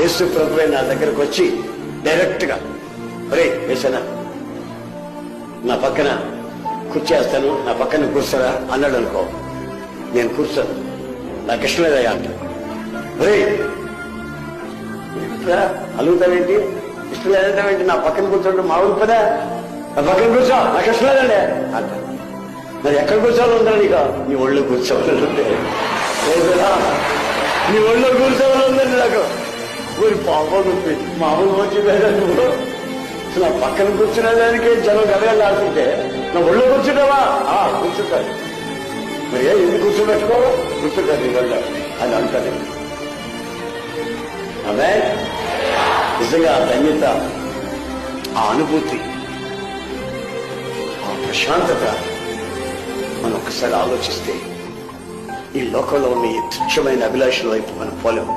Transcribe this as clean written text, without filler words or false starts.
యేసు ప్రభువే నా దగ్గరకు వచ్చి డైరెక్ట్ గా, ఒరే యేసన్నా నా పక్కన కూర్చేస్తాను, నా పక్కన కూర్చోరా అన్నాడు అనుకో, నేను కూర్చోను, నాకు ఇష్టం లేదయ్యా అంట. ఒరే అలుగుతావేంటి, ఇష్టం లేదంటావేంటి, నా పక్కన కూర్చోండి మామూలు పదా, నా పక్కన కూర్చో, నాకు ఇష్టం లేదండి అంట. మరి ఎక్కడ కూర్చోవాలి ఉందా నీకు, నీ ఒళ్ళు కూర్చోవాలి ఉంటే, నీ ఒళ్ళో కూర్చోవాలి ఉందండి నాకు. ఊరి పాపం మామూలు వచ్చి నువ్వు నా పక్కన కూర్చునే దానికి జనం గడగలాడుతుంటే నా ఒళ్ళో కూర్చుంటావా, కూర్చుంటాను. మరి ఎందుకు కూర్చోబెట్టుకో, కూర్చుంటాను నీ వల్ల అని అంటాను. ఆమె నిజంగా ఆ ధన్యత, ఆ అనుభూతి, ఆ ప్రశాంతత మనం ఒక్కసారి ఆలోచిస్తే ఈ లోకంలో ఉన్న ఈ తుచ్చమైన అభిలాషల వైపు మనం పోలేం.